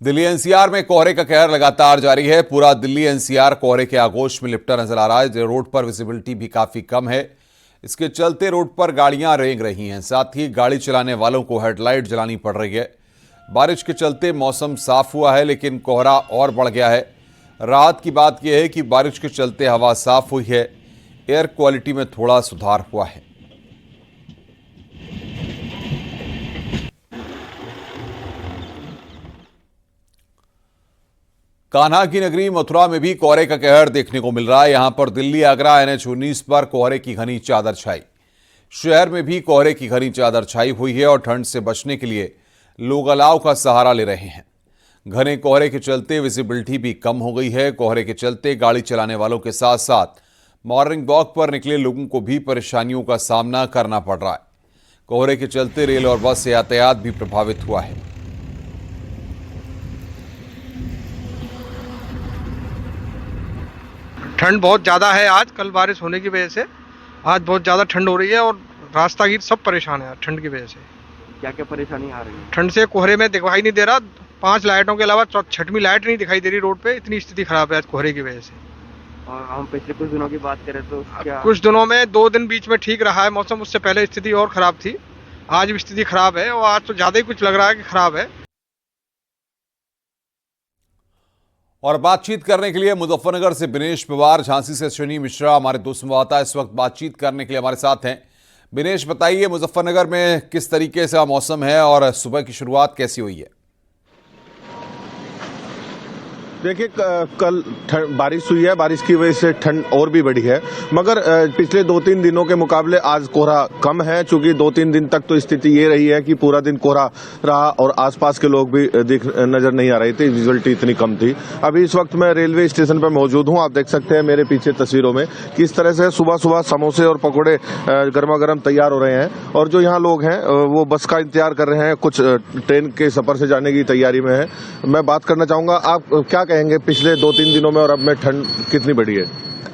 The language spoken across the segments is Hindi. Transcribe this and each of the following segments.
दिल्ली एनसीआर में कोहरे का कहर लगातार जारी है। पूरा दिल्ली एनसीआर कोहरे के आगोश में लिपटा नजर आ रहा है। रोड पर विजिबिलिटी भी काफी कम है। इसके चलते रोड पर गाड़ियां रेंग रही हैं, साथ ही गाड़ी चलाने वालों को हेडलाइट जलानी पड़ रही है। बारिश के चलते मौसम साफ हुआ है, लेकिन कोहरा और बढ़ गया है। राहत की बात यह है कि बारिश के चलते हवा साफ हुई है, एयर क्वालिटी में थोड़ा सुधार हुआ है। कान्हा की नगरी मथुरा में भी कोहरे का कहर देखने को मिल रहा है। यहां पर दिल्ली आगरा NH-19 पर कोहरे की घनी चादर छाई। शहर में भी कोहरे की घनी चादर छाई हुई है और ठंड से बचने के लिए लोग अलाव का सहारा ले रहे हैं। घने कोहरे के चलते विजिबिलिटी भी कम हो गई है। कोहरे के चलते गाड़ी चलाने वालों के साथ साथ मॉर्निंग वॉक पर निकले लोगों को भी परेशानियों का सामना करना पड़ रहा है। कोहरे के चलते रेल और बस यातायात भी प्रभावित हुआ है। ठंड बहुत ज़्यादा है। आज कल बारिश होने की वजह से आज बहुत ज़्यादा ठंड हो रही है और रास्तागीर सब परेशान है ठंड की वजह से। क्या क्या परेशानी आ रही है? ठंड से कोहरे में दिखाई नहीं दे रहा। 5 लाइटों के अलावा छठवीं लाइट नहीं दिखाई दे रही रोड पे। इतनी स्थिति खराब है आज कोहरे की वजह से। और हम पिछले कुछ दिनों की बात करें तो क्या कुछ दिनों में 2 दिन बीच में ठीक रहा है मौसम, उससे पहले स्थिति और खराब थी। आज भी स्थिति खराब है और आज तो ज़्यादा ही कुछ लग रहा है कि खराब है। और बातचीत करने के लिए मुजफ्फरनगर से दिनेश पवार, झांसी से अश्विनी मिश्रा हमारे दो संवाददाता इस वक्त बातचीत करने के लिए हमारे साथ हैं। दिनेश, बताइए मुजफ्फरनगर में किस तरीके से मौसम है और सुबह की शुरुआत कैसी हुई है? देखिए, कल बारिश हुई है। बारिश की वजह से ठंड और भी बढ़ी है, मगर पिछले 2-3 दिनों के मुकाबले आज कोहरा कम है। चूंकि 2-3 दिन तक तो स्थिति ये रही है कि पूरा दिन कोहरा रहा और आसपास के लोग भी नजर नहीं आ रहे थे। विजुअलिटी इतनी कम थी। अभी इस वक्त मैं रेलवे स्टेशन पर मौजूद हूं। आप देख सकते हैं मेरे पीछे तस्वीरों में किस तरह से सुबह सुबह समोसे और पकौड़े गर्मा गर्म तैयार हो रहे हैं और जो यहाँ लोग हैं वो बस का इंतजार कर रहे हैं, कुछ ट्रेन के सफर से जाने की तैयारी में है। मैं बात करना चाहूंगा, आप क्या कहेंगे पिछले 2-3 दिनों में और अब में ठंड कितनी बढ़ी है?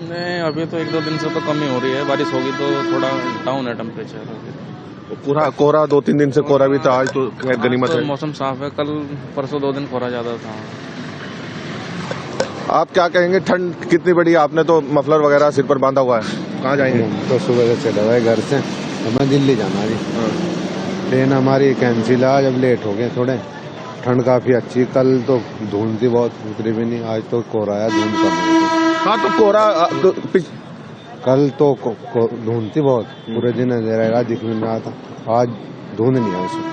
नहीं, अभी तो 1-2 दिन से तो कम ही हो रही है। बारिश होगी तो थोड़ा डाउन है टेम्परेचर। पूरा कोहरा 2-3 दिन से कोहरा भी था, आज तो खैर गनीमत है। मौसम साफ है। कल परसों 2 दिन कोहरा ज्यादा था। आप क्या कहेंगे, ठंड कितनी बढ़ी है? आपने तो मफलर वगैरह सिर पर बांधा हुआ है, कहाँ जाएंगे? तो सुबह से चला हुआ है घर से, हमें दिल्ली जाना है। ट्रेन हमारी कैंसिल है, आज अब लेट हो गए थोड़े। ठंड काफी अच्छी, कल तो धुंध थी बहुत, उतरी भी नहीं। आज तो कोहरा आया, धुंध कम है। हाँ, तो कोहरा कल तो धुंध थी बहुत, पूरे दिन अंधेरा दिख नहीं रहा था। आज धुंध नहीं है उसमें,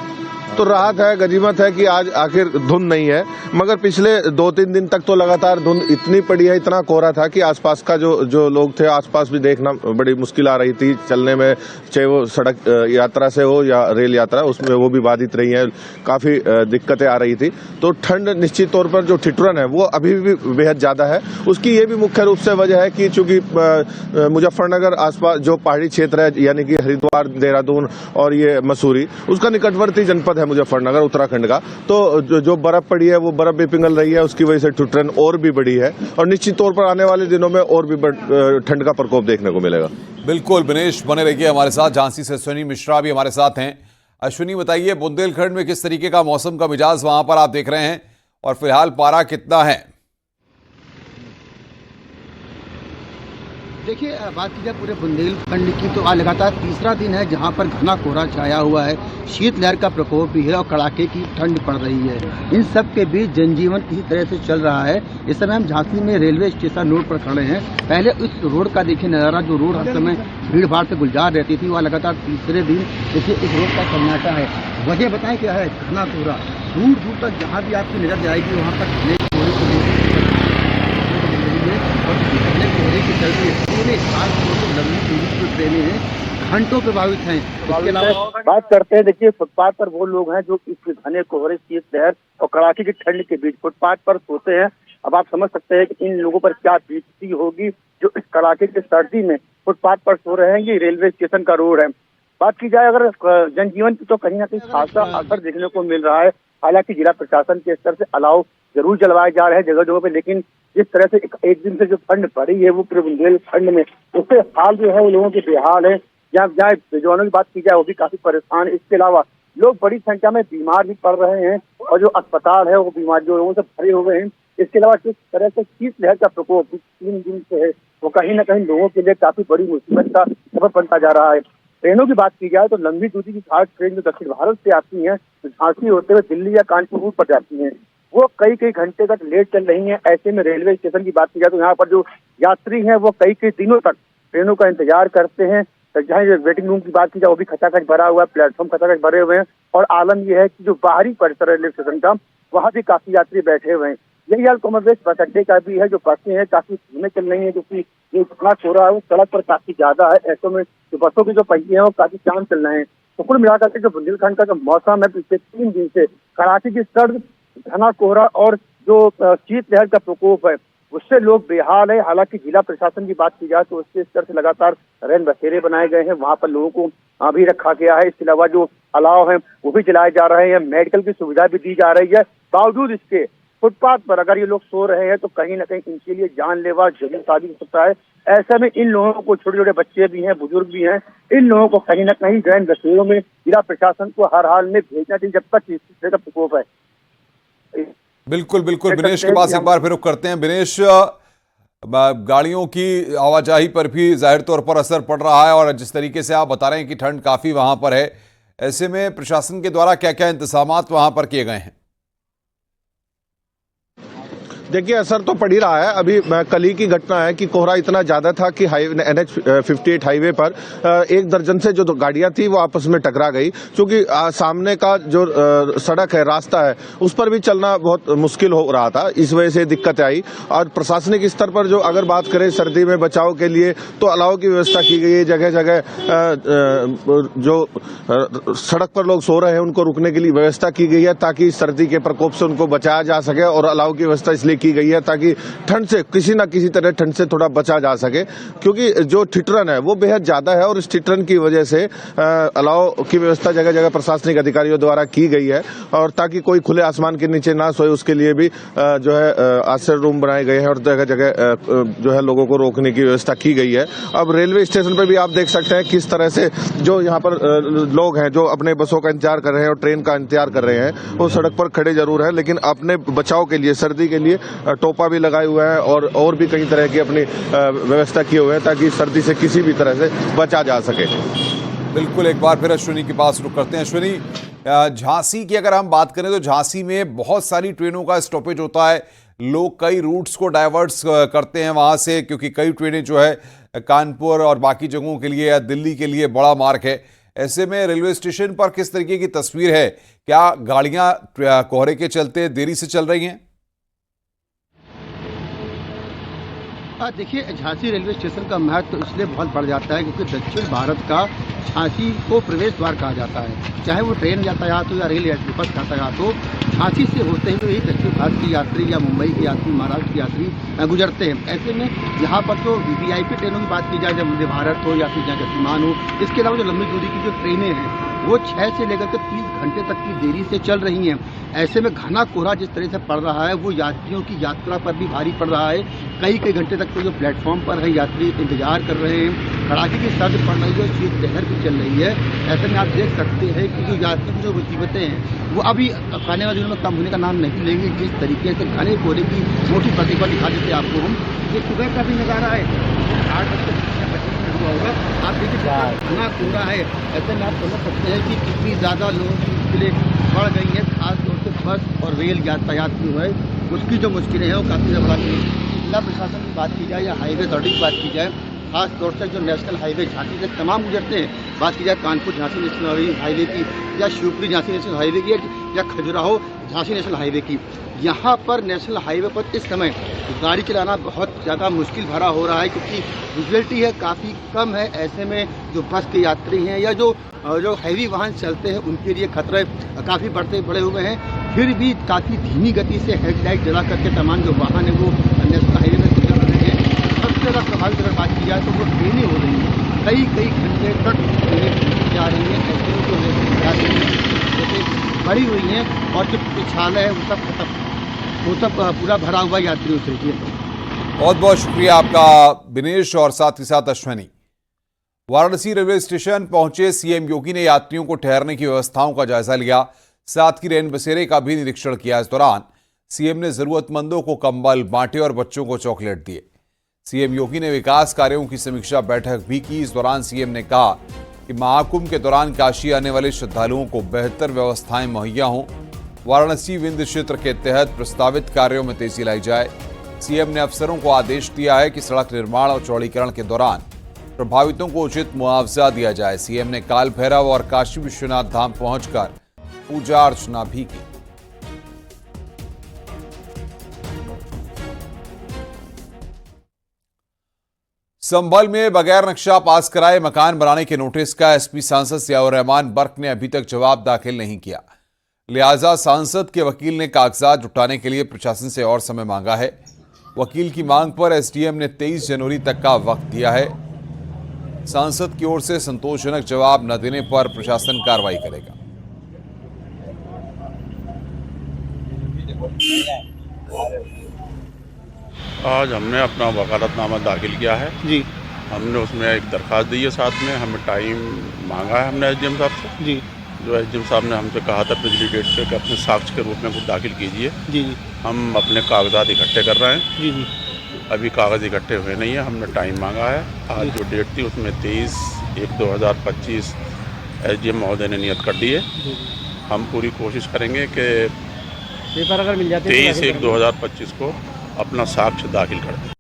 तो राहत है, गनीमत है कि आज आखिर धुंध नहीं है। मगर पिछले 2-3 दिन तक तो लगातार धुंध इतनी पड़ी है, इतना कोहरा था कि आसपास का जो लोग थे, आसपास भी देखना बड़ी मुश्किल आ रही थी चलने में, चाहे वो सड़क यात्रा से हो या रेल यात्रा, उसमें वो भी बाधित रही है। काफी दिक्कतें आ रही थी। तो ठंड निश्चित तौर पर जो ठिठुरन है वो अभी भी बेहद ज्यादा है। उसकी ये भी मुख्य रूप से वजह है कि चूंकि मुजफ्फरनगर आसपास जो पहाड़ी क्षेत्र है, यानी कि हरिद्वार, देहरादून और ये मसूरी, उसका निकटवर्ती जनपद है मुजफ्फरनगर उत्तराखंड का। तो जो बर्फ पड़ी है वो बर्फ भी पिघल रही है, उसकी वजह से ठिठुरन और भी बढ़ी है और निश्चित तौर पर आने वाले दिनों में और भी ठंड का प्रकोप देखने को मिलेगा। बिल्कुल दिनेश, बने रहिए हमारे साथ। झांसी से अश्विनी मिश्रा भी हमारे साथ हैं। अश्विनी, बताइए बुंदेलखंड में किस तरीके का मौसम का मिजाज वहां पर आप देख रहे हैं और फिलहाल पारा कितना है? देखिए, बात की जाए पूरे बुंदेलखंड की तो आज लगातार तीसरा दिन है जहां पर घना कोहरा छाया हुआ है। शीतलहर का प्रकोप भी है और कड़ाके की ठंड पड़ रही है। इन सब के बीच जनजीवन किसी तरह से चल रहा है। इस समय हम झांसी में रेलवे स्टेशन रोड पर खड़े हैं। पहले इस रोड का देखिए नज़ारा, जो रोड हर समय भीड़ भाड़ से गुलजार रहती थी, वह लगातार तीसरे दिन देखिए इस रोड का सन्नाटा है। वजह बताएं क्या है? घना कोहरा, दूर दूर तक जहाँ भी आपकी नजर जाएगी वहाँ तक के चलते पूरे खास तौर पर लंबी दूरी की ट्रेनें हैं, घंटों प्रभावित हैं। इसके अलावा बात करते हैं, देखिए फुटपाथ पर वो लोग हैं जो इस घने कोहरे, शीतलहर और कड़ाके की ठंड के बीच फुटपाथ पर सोते हैं। अब आप समझ सकते हैं कि इन लोगों पर क्या बीतती होगी जो इस कड़ाके की सर्दी में फुटपाथ पर सो रहे हैं। ये रेलवे स्टेशन का रोड है। बात की जाए अगर जनजीवन की, तो कहीं ना कहीं खासा असर देखने को मिल रहा है। हालांकि जिला प्रशासन के स्तर से अलाव जरूर जलवाए जा रहे हैं जगह जगह पे, लेकिन जिस तरह से एक दिन से जो ठंड पड़ी है वो पूरे बुंदेलखंड में, उससे हाल जो है वो लोगों के बेहाल है। जहाँ जहाँ जवानों की बात की जाए वो भी काफी परेशान है। इसके अलावा लोग बड़ी संख्या में बीमार भी पड़ रहे हैं और जो अस्पताल है वो बीमारियों लोगों से भरे हुए हैं। इसके अलावा जिस तरह से शीतलहर का प्रकोप 3 दिन से है वो कहीं न कहीं लोगों के लिए काफी बड़ी मुसीबत का सबब बनता जा रहा है। ट्रेनों की बात की जाए तो लंबी दूरी की खास ट्रेन जो दक्षिण भारत से आती हैं तो झांसी होते हुए दिल्ली या कानपुर रूट पर जाती हैं, वो कई घंटे तक लेट चल रही हैं। ऐसे में रेलवे स्टेशन की बात की जाए तो यहाँ पर जो यात्री हैं वो कई दिनों तक ट्रेनों का इंतजार करते हैं। तो जहाँ वेटिंग रूम की बात की जाए वो भी खचाखच भरा हुआ है, प्लेटफॉर्म खचाखच भरे हुए हैं और आलम यह है कि जो बाहरी परिसर रेलवे स्टेशन का वहाँ भी काफी यात्री बैठे हुए हैं। यही हाल कॉमनवेल्थ बस अड्डे का भी है, जो बसें हैं काफी धीमे चल रही है क्योंकि ये इतना कोहरा है वो सड़क पर काफी ज्यादा है। ऐसे में जो बसों के जो पहिए हैं वो काफी जाम चल रहे हैं। तो कुल मिलाकर के जो बुंदेलखंड का जो मौसम है पिछले 3 दिन से कड़ाके की सर्द, घना कोहरा और जो शीतलहर का प्रकोप है उससे लोग बेहाल है। हालांकि जिला प्रशासन की बात की जाए तो उसके स्तर से लगातार रैन बसेरे बनाए गए हैं, वहां पर लोगों को अभी रखा गया है। इसके अलावा जो अलाव है वो भी जलाए जा रहे हैं, मेडिकल की सुविधा भी दी जा रही है। बावजूद इसके फुटपाथ पर अगर ये लोग सो रहे हैं तो कहीं ना कहीं इनके लिए जानलेवा जरूर साबित हो सकता है। ऐसे में इन लोगों को, छोटे छोटे बच्चे भी हैं, बुजुर्ग भी हैं, इन लोगों को कहीं ना कहीं रैन बसेरों में जिला प्रशासन को हर हाल में भेजना चाहिए जब तक शीतलहर का प्रकोप है। बिल्कुल बिनेश के पास एक बार फिर रुख करते हैं। बिनेश, गाड़ियों की आवाजाही पर भी जाहिर तौर पर असर पड़ रहा है और जिस तरीके से आप बता रहे हैं कि ठंड काफी वहां पर है, ऐसे में प्रशासन के द्वारा क्या क्या इंतजामात वहां पर किए गए हैं? देखिए, असर तो पड़ ही रहा है। अभी कल ही की घटना है कि कोहरा इतना ज्यादा था कि NH-58 हाईवे पर 1 दर्जन से जो गाड़ियां थी वो आपस में टकरा गई, क्योंकि सामने का जो सड़क है, रास्ता है, उस पर भी चलना बहुत मुश्किल हो रहा था। इस वजह से दिक्कत आई। और प्रशासनिक स्तर पर जो अगर बात करें सर्दी में बचाव के लिए तो अलाव की व्यवस्था की गई है। जगह जगह जो सड़क पर लोग सो रहे हैं उनको रुकने के लिए व्यवस्था की गई है ताकि सर्दी के प्रकोप से उनको बचाया जा सके। और अलाव की व्यवस्था इसलिए की गई है ताकि ठंड से किसी न किसी तरह ठंड से थोड़ा बचा जा सके, क्योंकि जो ठिठुरन है वो बेहद ज्यादा है और इस ठिठुरन की वजह से अलाव की व्यवस्था जगह जगह प्रशासनिक अधिकारियों द्वारा की गई है। और ताकि कोई खुले आसमान के नीचे ना सोए उसके लिए भी जो है आश्रय रूम बनाए गए हैं और जगह जगह जो है लोगों को रोकने की व्यवस्था की गई है। अब रेलवे स्टेशन पर भी आप देख सकते हैं किस तरह से जो यहाँ पर लोग हैं जो अपने बसों का इंतजार कर रहे हैं और ट्रेन का इंतजार कर रहे हैं वो सड़क पर खड़े जरूर है, लेकिन अपने बचाव के लिए, सर्दी के लिए टोपा भी लगाए हुए हैं और भी कई तरह की अपनी व्यवस्था किए हुए हैं ताकि सर्दी से किसी भी तरह से बचा जा सके। बिल्कुल, एक बार फिर अश्विनी के पास रुक करते हैं। अश्विनी, झांसी की अगर हम बात करें तो झांसी में बहुत सारी ट्रेनों का स्टॉपेज होता है, लोग कई रूट्स को डाइवर्ट्स करते हैं वहां से, क्योंकि कई ट्रेनें जो है कानपुर और बाकी जगहों के लिए या दिल्ली के लिए बड़ा मार्ग है। ऐसे में रेलवे स्टेशन पर किस तरीके की तस्वीर है? क्या गाड़ियां कोहरे के चलते देरी से चल रही हैं? देखिए, झांसी रेलवे स्टेशन का महत्व इसलिए बहुत बढ़ जाता है क्योंकि दक्षिण भारत का झांसी को प्रवेश द्वार कहा जाता है। चाहे वो ट्रेन यातायात हो या रेल बस यातायात हो, झांसी से होते हुए ही दक्षिण भारत की यात्री या मुंबई के यात्री, महाराष्ट्र के यात्री गुजरते हैं। ऐसे में यहाँ पर तो VIP ट्रेनों की बात की जाए, जब वंदे भारत हो या फिर गतिमान हो, इसके अलावा जो लंबी दूरी की जो ट्रेनें हैं वो 6 से लेकर के 30 घंटे तक की देरी से चल रही हैं। ऐसे में घना कोहरा जिस तरह से पड़ रहा है वो यात्रियों की यात्रा पर भी भारी पड़ रहा है। कई घंटे तक तो जो प्लेटफॉर्म पर है यात्री इंतजार कर रहे हैं। कड़ाके की सर्द पड़ रही है, शीतलहर भी चल रही है। ऐसे में आप देख सकते हैं कि जो यात्रियों की जो मुसीबतें हैं वो अभी आने वाले दिनों में कम होने का नाम नहीं लेंगे। जिस तरीके से घने कोहरे की मोटी प्रतिभा दिखा देते आपको हम, ये सुबह का भी नज़ारा है, 8:25 हुआ होगा। आप देखिए घना कोहरा है। ऐसे में आप समझ सकते हैं कि कितनी ज़्यादा लोगों की मुश्किलें बढ़ गई हैं। खासतौर से बस और रेल यातायात जो है उसकी जो मुश्किलें हैं वो काफ़ी ज़्यादा बढ़ गई हैं। जिला प्रशासन की बात की जाए या हाईवे अथॉरिटी की बात की जाए, खास तौर से जो नेशनल हाईवे झांसी से तमाम गुजरते हैं, बात की जाए कानपुर झांसी नेशनल हाईवे की या शिवपुरी झांसी नेशनल हाईवे की या खजुराहो झांसी नेशनल हाईवे की, यहाँ पर नेशनल हाईवे पर इस समय गाड़ी चलाना बहुत ज़्यादा मुश्किल भरा हो रहा है क्योंकि विजिबिलिटी है काफ़ी कम है। ऐसे में जो बस के यात्री हैं या जो हैवी वाहन चलते हैं उनके लिए खतरे काफ़ी बढ़े हुए हैं। फिर भी काफ़ी धीमी गति से हेडलाइट जला करके तमाम जो वाहन है वो नेशनल हाईवे में गुजर रहे हैं। सबसे ज़्यादा प्रभावित अगर बात की जाए तो वो ट्रेनें हो रही हैं, कई घंटे तक ट्रेनें जा रही हैं। ऐसे में जो जैसे भरी हुई हैं और जो पिछाला है वो सब पूरा भरा हुआ यात्रियों से। बहुत बहुत शुक्रिया आपका बिनेश और साथ ही साथ अश्विनी। वाराणसी रेलवे स्टेशन पहुंचे सीएम योगी ने यात्रियों को ठहरने की व्यवस्थाओं का जायजा लिया, साथ ही रैन बसेरे का भी निरीक्षण किया। इस दौरान सीएम ने जरूरतमंदों को कंबल बांटे और बच्चों को चॉकलेट दिए। सीएम योगी ने विकास कार्यों की समीक्षा बैठक भी की। इस दौरान सीएम ने कहा कि महाकुंभ के दौरान काशी आने वाले श्रद्धालुओं को बेहतर व्यवस्थाएं मुहैया हों। वाराणसी विंध्य क्षेत्र के तहत प्रस्तावित कार्यों में तेजी लाई जाए। सीएम ने अफसरों को आदेश दिया है कि सड़क निर्माण और चौड़ीकरण के दौरान प्रभावितों को उचित मुआवजा दिया जाए। सीएम ने काल भैरव और काशी विश्वनाथ धाम पहुंचकर पूजा अर्चना भी की। संभल में बगैर नक्शा पास कराए मकान बनाने के नोटिस का एसपी सांसद जियाउर रहमान बर्क ने अभी तक जवाब दाखिल नहीं किया। लिहाजा सांसद के वकील ने कागजात जुटाने के लिए प्रशासन से और समय मांगा है। वकील की मांग पर एसडीएम ने 23 जनवरी तक का वक्त दिया है। सांसद की ओर से संतोषजनक जवाब न देने पर प्रशासन कार्रवाई करेगा। आज हमने अपना वकालतनामा दाखिल किया है जी। हमने उसमें एक दरख्वास्त दी है, साथ में हमें टाइम मांगा है हमने एसडीएम साहब से जी। जो एसडीएम साहब ने हमसे कहा था पिछली डेट से कि अपने साक्ष्य के रूप में कुछ दाखिल कीजिए जी। हम अपने कागजात इकट्ठे कर रहे हैं जी। अभी कागज़ इकट्ठे हुए नहीं है, हमने टाइम मांगा है। आज जो डेट थी उसमें 23/1/2025 एसडीएम महोदय ने नियत कर दी है। हम पूरी कोशिश करेंगे कि पेपर अगर मिल जाते 23/1/2025 को अपना साक्ष्य दाखिल कर दें।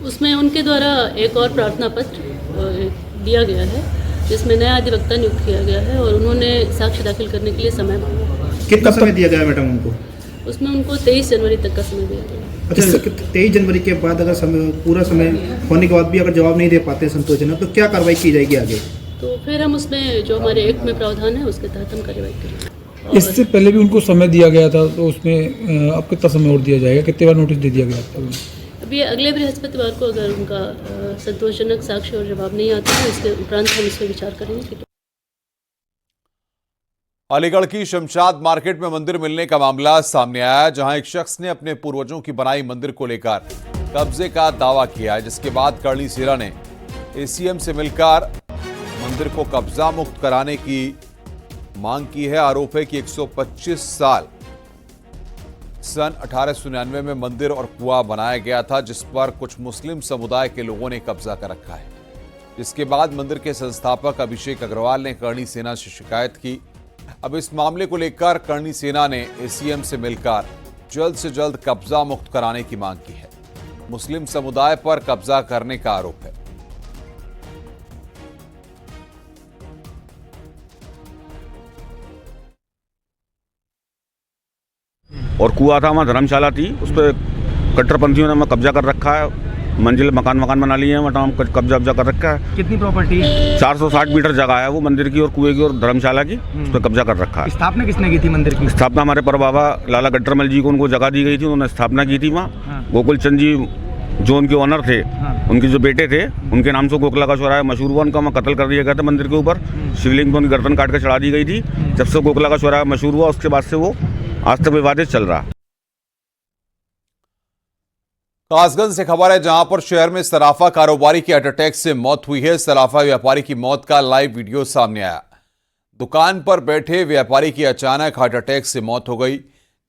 उसमें उनके द्वारा एक और प्रार्थना पत्र दिया गया है जिसमें नया अधिवक्ता नियुक्त किया गया है और उन्होंने साक्ष्य दाखिल करने के लिए समय मांगा। कितना समय दिया गया मैडम उनको? उसमें उनको 23 जनवरी तक का समय दिया गया। अच्छा, 23 जनवरी के बाद अगर समय पूरा समय होने के बाद भी अगर जवाब नहीं दे पाते संतोषजनक तो क्या कार्रवाई की जाएगी आगे? तो फिर हम उसमें जो हमारे एक्ट में प्रावधान है उसके तहत हम कार्रवाई करेंगे। इससे पहले भी उनको समय दिया गया था, तो उसमें अब कितना समय और दिया जाएगा? कितने बार नोटिस दे दिया गया था? अभी अगले बृहस्पतिवार को अगर उनका संतोषजनक साक्ष्य और जवाब नहीं आता है उसके उपरांत हम इस पर विचार करेंगे। अलीगढ़ की शमशाद मार्केट में मंदिर मिलने का मामला सामने आया, जहां एक शख्स ने अपने पूर्वजों की बनाई मंदिर को लेकर कब्जे का दावा किया है, जिसके बाद करणी सेना ने एसीएम से मिलकर मंदिर को कब्जा मुक्त कराने की मांग की है। आरोप है कि 125 साल सन 1899 में मंदिर और कुआं बनाया गया था, जिस पर कुछ मुस्लिम समुदाय के लोगों ने कब्जा कर रखा है। जिसके बाद मंदिर के संस्थापक अभिषेक अग्रवाल ने करणी सेना से शिकायत की। अब इस मामले को लेकर करणी सेना ने एसीएम से मिलकर जल्द से जल्द कब्जा मुक्त कराने की मांग की है। मुस्लिम समुदाय पर कब्जा करने का आरोप है। और कुआं था, वहाँ धर्मशाला थी, उस पर कट्टरपंथियों ने कब्जा कर रखा है। मंजिल मकान बना लिए हैं, मतलब कब्जा कर रखा है। कितनी प्रॉपर्टी? 460 मीटर जगह है वो मंदिर की और कुएं की और धर्मशाला की, उस पर कब्जा कर रखा है। स्थापना किसने की थी मंदिर की? स्थापना हमारे परबाबा लाला गट्टरमल जी को उनको जगह दी गई थी, उन्होंने स्थापना की थी वहाँ। गोकुल चंद जी जो उनके ऑनर थे, उनके जो बेटे थे, उनके नाम से गोकला का चौराहा मशहूर हुआ। उनका वहाँ कत्ल कर दिया गया था मंदिर के ऊपर। शिवलिंग पर उनकी गर्दन काट कर चढ़ा दी गई थी। जब से गोकला का चौराहा मशहूर हुआ उसके बाद से वो आज तक विवादित चल रहा। कासगंज से खबर है, जहां पर शहर में सराफा कारोबारी की हार्ट अटैक से मौत हुई है। सराफा व्यापारी की मौत का लाइव वीडियो सामने आया। दुकान पर बैठे व्यापारी की अचानक हार्ट अटैक से मौत हो गई।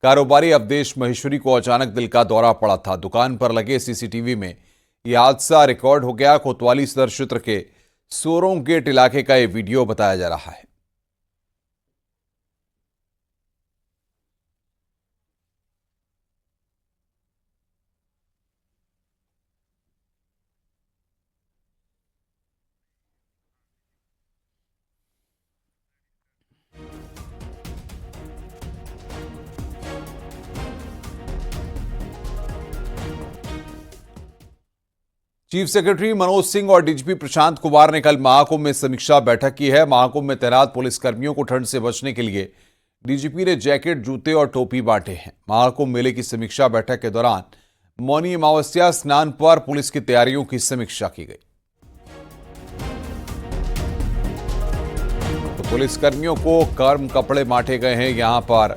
कारोबारी अवधेश महेश्वरी को अचानक दिल का दौरा पड़ा था। दुकान पर लगे सीसीटीवी में यह हादसा रिकॉर्ड हो गया। कोतवाली सदर क्षेत्र के सोरों गेट इलाके का यह वीडियो बताया जा रहा है। चीफ सेक्रेटरी मनोज सिंह और डीजीपी प्रशांत कुमार ने कल महाकुंभ में समीक्षा बैठक की है। महाकुंभ में तैनात पुलिसकर्मियों को ठंड से बचने के लिए डीजीपी ने जैकेट, जूते और टोपी बांटे हैं। महाकुंभ मेले की समीक्षा बैठक के दौरान मौनी अमावस्या स्नान पर पुलिस की तैयारियों की समीक्षा की गई। तो पुलिसकर्मियों को गर्म कपड़े बांटे गए हैं। यहां पर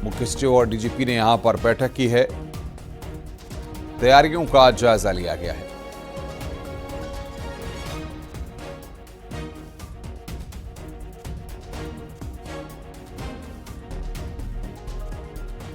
मुख्य सचिव और डीजीपी ने यहां पर बैठक की है। तैयारियों का जायजा लिया गया है।